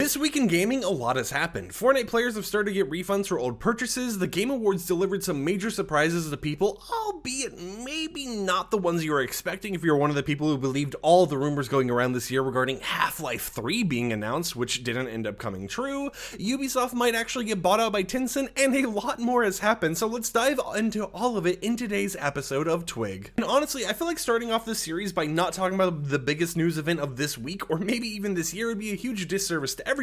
This week in gaming, a lot has happened. Fortnite players have started to get refunds for old purchases, the Game Awards delivered some major surprises to people, albeit maybe not the ones you were expecting if you're one of the people who believed all the rumors going around this year regarding Half-Life 3 being announced, which didn't end up coming true. Ubisoft might actually get bought out by Tencent, and a lot more has happened, so let's dive into all of it in today's episode of Twig. And honestly, I feel like starting off this series by not talking about the biggest news event of this week, or maybe even this year, would be a huge disservice to everyone,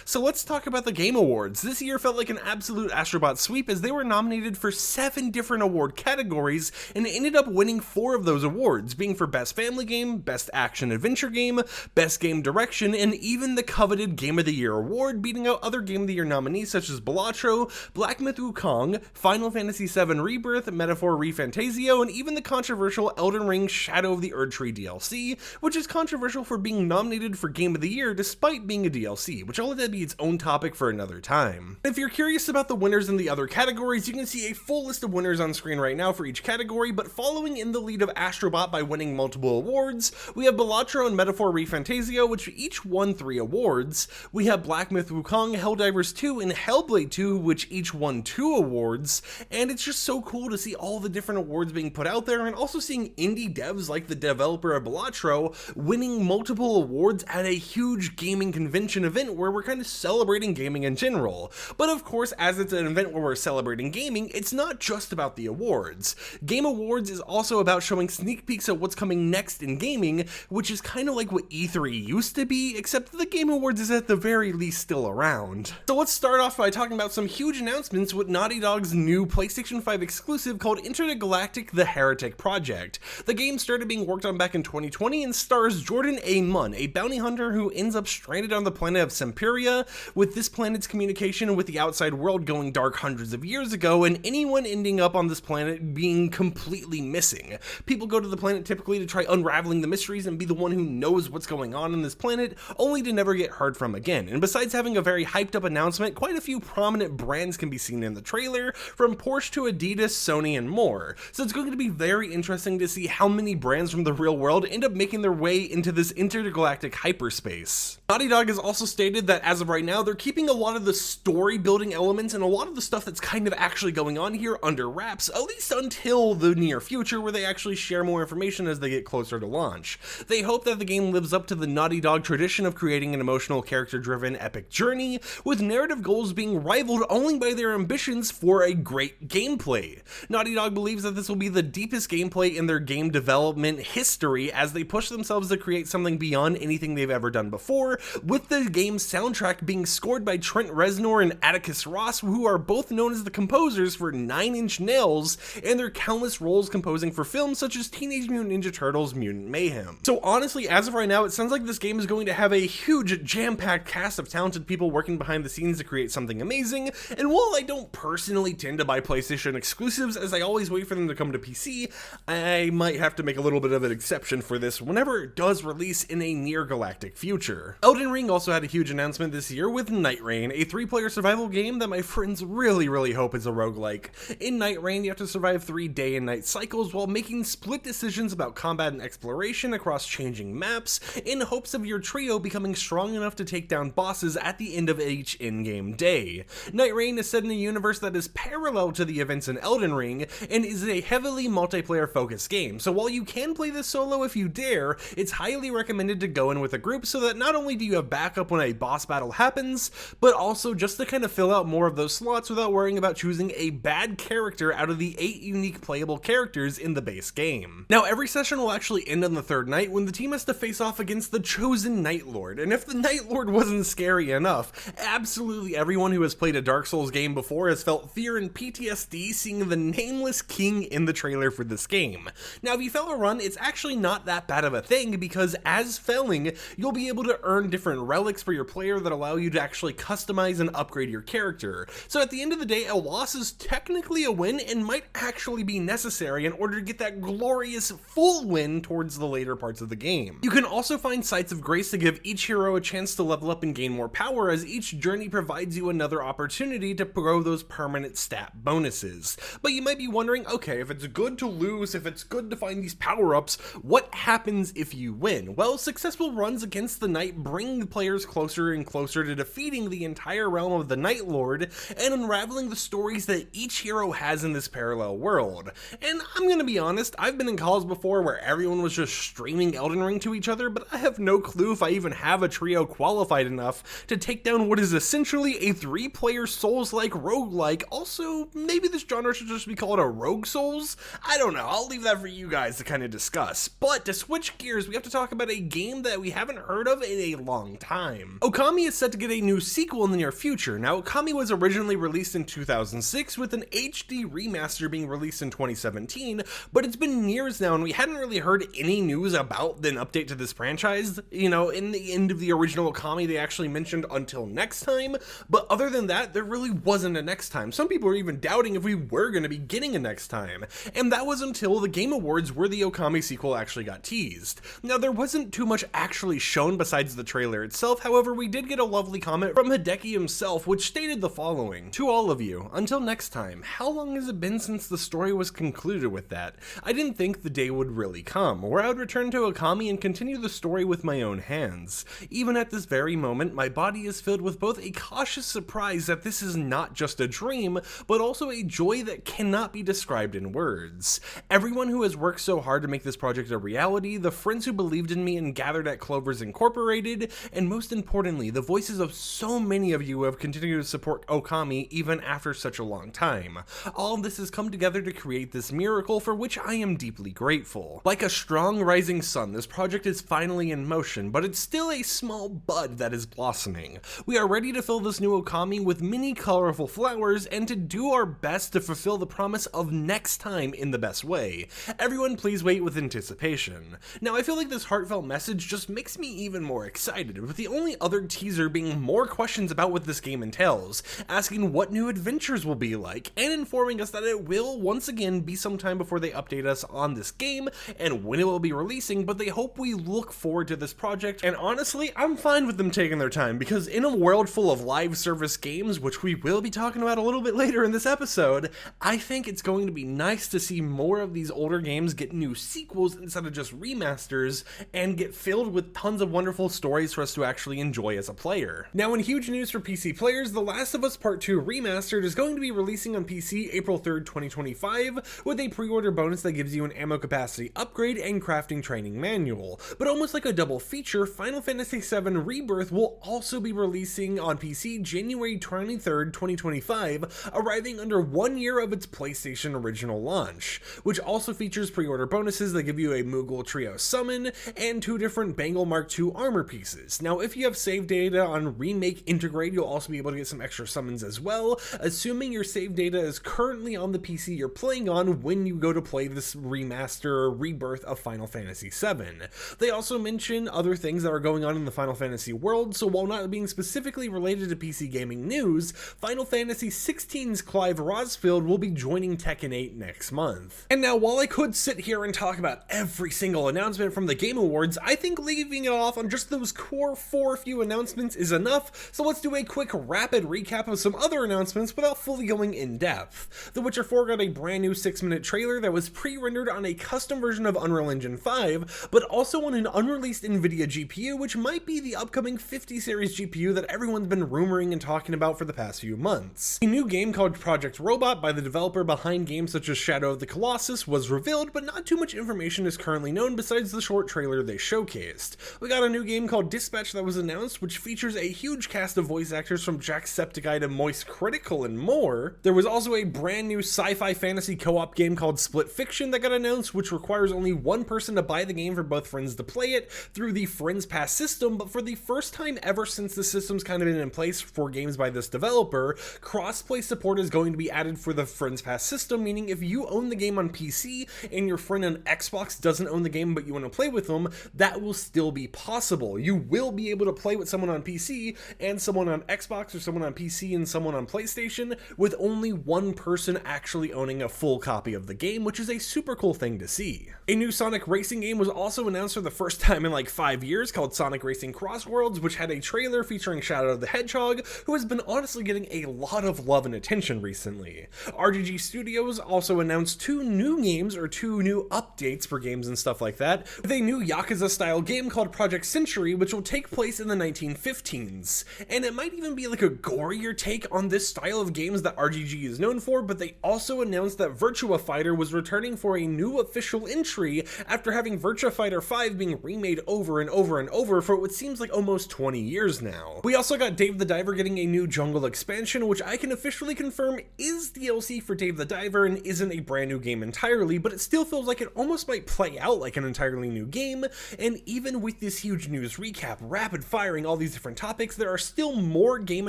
so let's talk about the Game Awards. This year felt like an absolute Astrobot sweep as they were nominated for 7 different award categories and ended up winning 4 of those awards, being for Best Family Game, Best Action Adventure Game, Best Game Direction, and even the coveted Game of the Year award, beating out other Game of the Year nominees such as Balatro, Black Myth Wukong, Final Fantasy VII Rebirth, Metaphor Refantasio, and even the controversial Elden Ring Shadow of the Erdtree DLC, which is controversial for being nominated for Game of the Year despite being a DLC, which will let that be its own topic for another time. If you're curious about the winners in the other categories, you can see a full list of winners on screen right now for each category, but following in the lead of Astrobot by winning multiple awards, we have Balatro and Metaphor Refantasio, which each won 3 awards. We have Black Myth Wukong, Helldivers 2, and Hellblade 2, which each won 2 awards, and it's just so cool to see all the different awards being put out there, and also seeing indie devs like the developer of Balatro winning multiple awards at a huge gaming convention event where we're kind of celebrating gaming in general. But of course, as it's an event where we're celebrating gaming, it's not just about the awards. Game Awards is also about showing sneak peeks at what's coming next in gaming, which is kind of like what E3 used to be, except the Game Awards is at the very least still around. So let's start off by talking about some huge announcements with Naughty Dog's new PlayStation 5 exclusive called Intergalactic: The Heretic Project. The game started being worked on back in 2020 and stars Jordan A. Munn, a bounty hunter who ends up stranded on the planet of Semperia, with this planet's communication with the outside world going dark hundreds of years ago, and anyone ending up on this planet being completely missing. People go to the planet typically to try unraveling the mysteries and be the one who knows what's going on this planet, only to never get heard from again. And besides having a very hyped up announcement, quite a few prominent brands can be seen in the trailer, from Porsche to Adidas, Sony, and more. So it's going to be very interesting to see how many brands from the real world end up making their way into this intergalactic hyperspace. Naughty Dog has also stated that as of right now, they're keeping a lot of the story building elements and a lot of the stuff that's kind of actually going on here under wraps, at least until the near future, where they actually share more information as they get closer to launch. They hope that the game lives up to the Naughty Dog tradition of creating an emotional, character-driven epic journey, with narrative goals being rivaled only by their ambitions for a great gameplay. Naughty Dog believes that this will be the deepest gameplay in their game development history as they push themselves to create something beyond anything they've ever done before, with the game's soundtrack being scored by Trent Reznor and Atticus Ross, who are both known as the composers for 9 Inch Nails and their countless roles composing for films such as Teenage Mutant Ninja Turtles: Mutant Mayhem. So honestly, as of right now, it sounds like this game is going to have a huge jam-packed cast of talented people working behind the scenes to create something amazing, and while I don't personally tend to buy PlayStation exclusives as I always wait for them to come to PC, I might have to make a little bit of an exception for this whenever it does release in a near galactic future. Elden Ring also had a huge announcement this year with Neightreign, a 3-player survival game that my friends really hope is a roguelike. In Neightreign, you have to survive 3 day and night cycles while making split decisions about combat and exploration across changing maps, in hopes of your trio becoming strong enough to take down bosses at the end of each in-game day. Neightreign is set in a universe that is parallel to the events in Elden Ring, and is a heavily multiplayer focused game, so while you can play this solo if you dare, it's highly recommended to go in with a group so that not only do you have backup when a boss battle happens, but also just to kind of fill out more of those slots without worrying about choosing a bad character out of the 8 unique playable characters in the base game. Now, every session will actually end on the 3rd night when the team has to face off against the chosen Night Lord, and if the Night Lord wasn't scary enough, absolutely everyone who has played a Dark Souls game before has felt fear and PTSD seeing the nameless king in the trailer for this game. Now, if you fail a run, it's actually not that bad of a thing, because as failing, you'll be able to earn different relics for your player that allow you to actually customize and upgrade your character. So at the end of the day, a loss is technically a win and might actually be necessary in order to get that glorious full win towards the later parts of the game. You can also find sites of grace to give each hero a chance to level up and gain more power, as each journey provides you another opportunity to grow those permanent stat bonuses. But you might be wondering, okay, if it's good to lose, if it's good to find these power-ups, what happens if you win? Well, successful runs against the knight bring the players closer closer and closer to defeating the entire realm of the Night Lord and unraveling the stories that each hero has in this parallel world. And I'm gonna be honest, I've been in calls before where everyone was just streaming Elden Ring to each other, but I have no clue if I even have a trio qualified enough to take down what is essentially a 3-player Souls-like roguelike. Also, maybe this genre should just be called a Rogue Souls? I don't know, I'll leave that for you guys to kind of discuss. But to switch gears, we have to talk about a game that we haven't heard of in a long time. Okami is set to get a new sequel in the near future. Now, Okami was originally released in 2006 with an HD remaster being released in 2017, but it's been years now and we hadn't really heard any news about an update to this franchise. You know, in the end of the original Okami, they actually mentioned until next time, but other than that, there really wasn't a next time. Some people were even doubting if we were going to be getting a next time, and that was until the Game Awards where the Okami sequel actually got teased. Now, there wasn't too much actually shown besides the trailer itself, however, we did get a lovely comment from Hideki himself, which stated the following: "To all of you, until next time, how long has it been since the story was concluded with that? I didn't think the day would really come, where I would return to Okami and continue the story with my own hands. Even at this very moment, my body is filled with both a cautious surprise that this is not just a dream, but also a joy that cannot be described in words. Everyone who has worked so hard to make this project a reality, the friends who believed in me and gathered at Clover's Incorporated, and most importantly, the voices of so many of you who have continued to support Okami even after such a long time. All of this has come together to create this miracle for which I am deeply grateful. Like a strong rising sun, this project is finally in motion, but it's still a small bud that is blossoming. We are ready to fill this new Okami with many colorful flowers and to do our best to fulfill the promise of next time in the best way. Everyone please wait with anticipation." Now, I feel like this heartfelt message just makes me even more excited, with the only other teaser being more questions about what this game entails, asking what new adventures will be like, and informing us that it will once again be some time before they update us on this game and when it will be releasing, but they hope we look forward to this project. And honestly, I'm fine with them taking their time, because in a world full of live service games, which we will be talking about a little bit later in this episode, I think it's going to be nice to see more of these older games get new sequels instead of just remasters, and get filled with tons of wonderful stories for us to actually enjoy as a player. Now, in huge news for PC players, The Last of Us Part 2 Remastered is going to be releasing on PC April 3rd, 2025, with a pre-order bonus that gives you an ammo capacity upgrade and crafting training manual. But almost like a double feature, Final Fantasy VII Rebirth will also be releasing on PC January 23rd, 2025, arriving under 1 year of its PlayStation original launch, which also features pre-order bonuses that give you a Moogle Trio summon and 2 different Bangle Mark II armor pieces. Now, if you have save data on Remake Intergrade, you'll also be able to get some extra summons as well, assuming your save data is currently on the PC you're playing on when you go to play this remaster or rebirth of Final Fantasy VII. They also mention other things that are going on in the Final Fantasy world, so while not being specifically related to PC gaming news, Final Fantasy XVI's Clive Rosfield will be joining Tekken 8 next month. And now, while I could sit here and talk about every single announcement from the Game Awards, I think leaving it off on just those core 4 few announcements is enough, so let's do a quick rapid recap of some other announcements without fully going in depth. The Witcher 4 got a brand new 6-minute trailer that was pre-rendered on a custom version of Unreal Engine 5, but also on an unreleased NVIDIA GPU, which might be the upcoming 50 series GPU that everyone's been rumoring and talking about for the past few months. A new game called Project Robot by the developer behind games such as Shadow of the Colossus was revealed, but not too much information is currently known besides the short trailer they showcased. We got a new game called Dispatch that was announced, which features a huge cast of voice actors from Jacksepticeye to Moist Critical and more. There was also a brand new sci-fi fantasy co-op game called Split Fiction that got announced, which requires only one person to buy the game for both friends to play it through the Friends Pass system, but for the first time ever since the system's kind of been in place for games by this developer, cross-play support is going to be added for the Friends Pass system, meaning if you own the game on PC and your friend on Xbox doesn't own the game but you want to play with them, that will still be possible. You will be able to play with someone on PC and someone on Xbox, or someone on PC and someone on PlayStation, with only one person actually owning a full copy of the game, which is a super cool thing to see. A new Sonic racing game was also announced for the first time in like 5 years, called Sonic Racing Crossworlds, which had a trailer featuring Shadow the Hedgehog, who has been honestly getting a lot of love and attention recently. RGG Studios also announced 2 new games, or 2 new updates for games and stuff like that, with a new Yakuza-style game called Project Century, which will take place in the the 1915s. And it might even be like a gorier take on this style of games that RGG is known for, but they also announced that Virtua Fighter was returning for a new official entry after having Virtua Fighter 5 being remade over and over and over for what seems like almost 20 years now. We also got Dave the Diver getting a new jungle expansion, which I can officially confirm is DLC for Dave the Diver and isn't a brand new game entirely, but it still feels like it almost might play out like an entirely new game. And even with this huge news recap, rapid firing all these different topics, there are still more game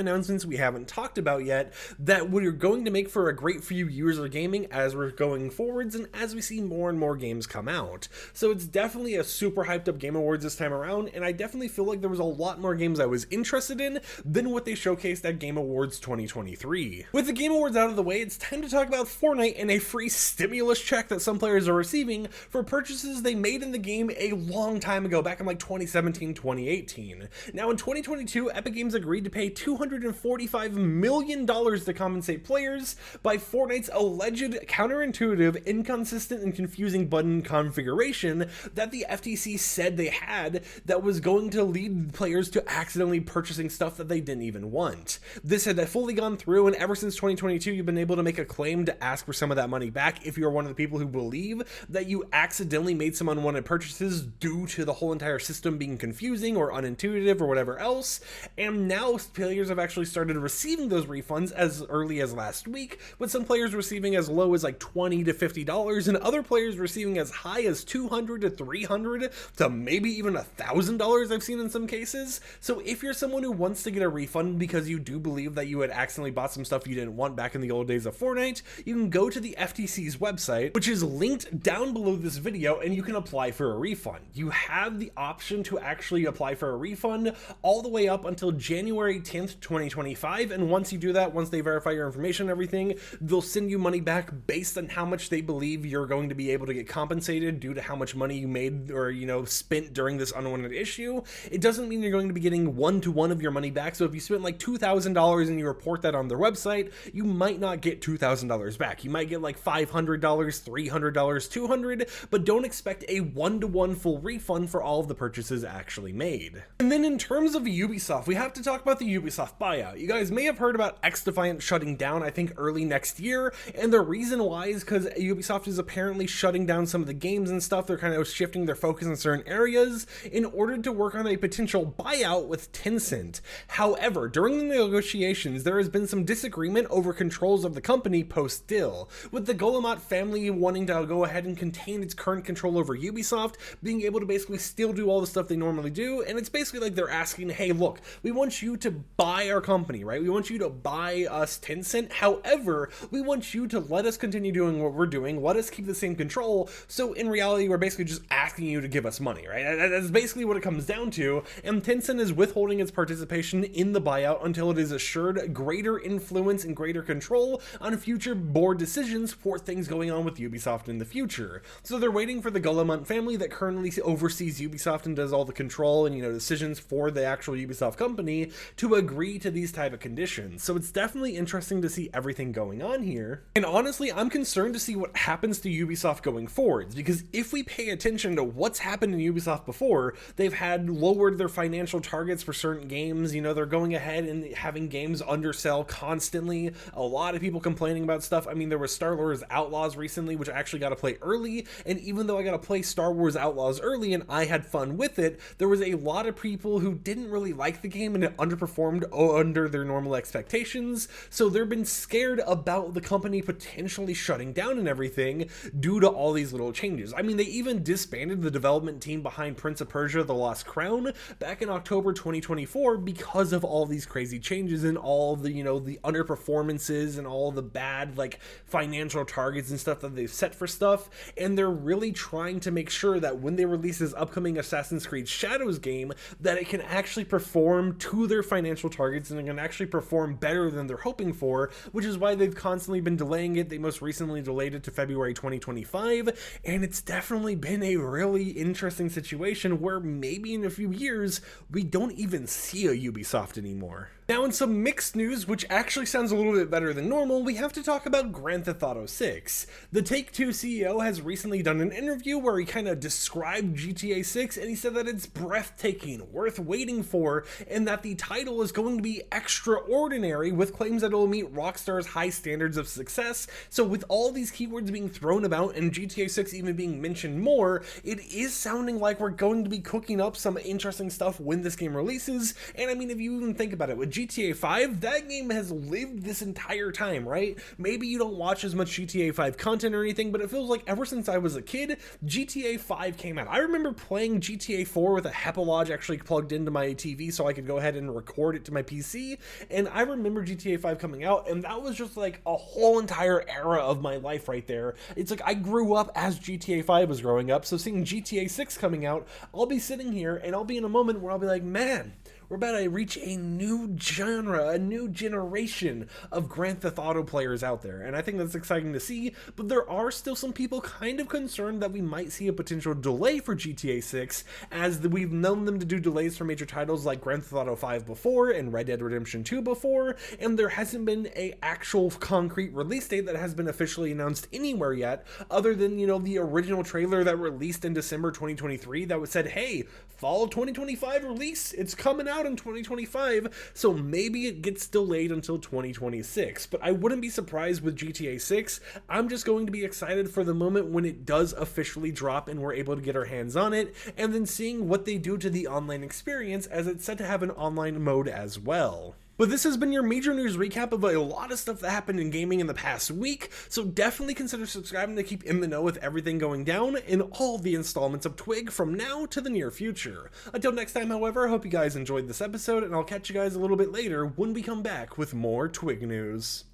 announcements we haven't talked about yet that we're going to make for a great few years of gaming as we're going forwards and as we see more and more games come out. So it's definitely a super hyped up Game Awards this time around, and I definitely feel like there was a lot more games I was interested in than what they showcased at Game Awards 2023. With the Game Awards out of the way, it's time to talk about Fortnite and a free stimulus check that some players are receiving for purchases they made in the game a long time ago, back in like 2017, 2018. Now in 2022, Epic Games agreed to pay $245 million to compensate players by Fortnite's alleged counterintuitive, inconsistent, and confusing button configuration that the FTC said they had that was going to lead players to accidentally purchasing stuff that they didn't even want. This had fully gone through, and ever since 2022, you've been able to make a claim to ask for some of that money back if you're one of the people who believe that you accidentally made some unwanted purchases due to the whole entire system being confusing or unintuitive or whatever else. And now players have actually started receiving those refunds as early as last week, with some players receiving as low as like $20 to $50 and other players receiving as high as $200 to $300 to maybe even $1,000 I've seen in some cases. So if you're someone who wants to get a refund because you do believe that you had accidentally bought some stuff you didn't want back in the old days of Fortnite, you can go to the FTC's website, which is linked down below this video, and you can apply for a refund. You have the option to actually apply for a refund all the way up until January 10th, 2025, and once you do that, once they verify your information and everything, they'll send you money back based on how much they believe you're going to be able to get compensated due to how much money you made or, spent during this unwanted issue. It doesn't mean you're going to be getting one-to-one of your money back, so if you spent like $2,000 and you report that on their website, you might not get $2,000 back. You might get like $500, $300, $200, but don't expect a one-to-one full refund for all of the purchases actually made. And then in terms of Ubisoft, we have to talk about the Ubisoft buyout. You guys may have heard about XDefiant shutting down, I think early next year, and the reason why is because Ubisoft is apparently shutting down some of the games and stuff. They're kind of shifting their focus in certain areas in order to work on a potential buyout with Tencent. However, during the negotiations, there has been some disagreement over controls of the company post-deal, with the Guillemot family wanting to go ahead and contain its current control over Ubisoft, being able to basically still do all the stuff they normally do, and it's basically like they're asking, hey, look, we want you to buy our company, right? We want you to buy us Tencent. However, we want you to let us continue doing what we're doing, let us keep the same control. So in reality, we're basically just asking you to give us money, right? That's basically what it comes down to, and Tencent is withholding its participation in the buyout until it is assured greater influence and greater control on future board decisions for things going on with Ubisoft in the future. So they're waiting for the Guillemot family that currently oversees Ubisoft and does all the control and decisions for the actual Ubisoft company to agree to these type of conditions. So it's definitely interesting to see everything going on here. And honestly, I'm concerned to see what happens to Ubisoft going forwards, because if we pay attention to what's happened in Ubisoft before, they've had lowered their financial targets for certain games. They're going ahead and having games undersell constantly. A lot of people complaining about stuff. I mean, there was Star Wars Outlaws recently, which I actually got to play early, and even though I got to play Star Wars Outlaws early and I had fun with it, there was a lot of people who didn't really like the game and it underperformed under their normal expectations, so they've been scared about the company potentially shutting down and everything due to all these little changes. I mean, they even disbanded the development team behind Prince of Persia: The Lost Crown back in October 2024 because of all these crazy changes and all the, the underperformances and all the bad, financial targets and stuff that they've set for stuff, and they're really trying to make sure that when they release this upcoming Assassin's Creed Shadows game, that it can actually perform to their financial targets and it can actually perform better than they're hoping for, which is why they've constantly been delaying it. They most recently delayed it to February 2025, and it's definitely been a really interesting situation where maybe in a few years we don't even see a Ubisoft anymore. Now in some mixed news, which actually sounds a little bit better than normal, we have to talk about Grand Theft Auto 6. The Take-Two CEO has recently done an interview where he kind of described GTA 6 and he said that it's breathtaking, worth waiting for, and that the title is going to be extraordinary with claims that it will meet Rockstar's high standards of success. So with all these keywords being thrown about and GTA 6 even being mentioned more, it is sounding like we're going to be cooking up some interesting stuff when this game releases. And I mean, if you even think about it, with GTA 5, that game has lived this entire time, right? Maybe you don't watch as much GTA 5 content or anything, but it feels like ever since I was a kid, GTA 5 came out. I remember playing GTA 4 with a HEPA Lodge actually plugged into my TV so I could go ahead and record it to my PC, and I remember GTA 5 coming out, and that was just like a whole entire era of my life right there. It's like I grew up as GTA 5 was growing up, so seeing GTA 6 coming out, I'll be sitting here and I'll be in a moment where I'll be like, man, we're about to reach a new genre, a new generation of Grand Theft Auto players out there, and I think that's exciting to see, but there are still some people kind of concerned that we might see a potential delay for GTA 6, as we've known them to do delays for major titles like Grand Theft Auto 5 before, and Red Dead Redemption 2 before, and there hasn't been a actual concrete release date that has been officially announced anywhere yet, other than, you know, the original trailer that released in December 2023 that said, hey, fall 2025 release, it's coming out in 2025, so maybe it gets delayed until 2026, but I wouldn't be surprised with GTA 6. I'm just going to be excited for the moment when it does officially drop and we're able to get our hands on it, and then seeing what they do to the online experience, as it's said to have an online mode as well. But this has been your major news recap of a lot of stuff that happened in gaming in the past week, so definitely consider subscribing to keep in the know with everything going down in all the installments of Twig from now to the near future. Until next time, however, I hope you guys enjoyed this episode, and I'll catch you guys a little bit later when we come back with more Twig news.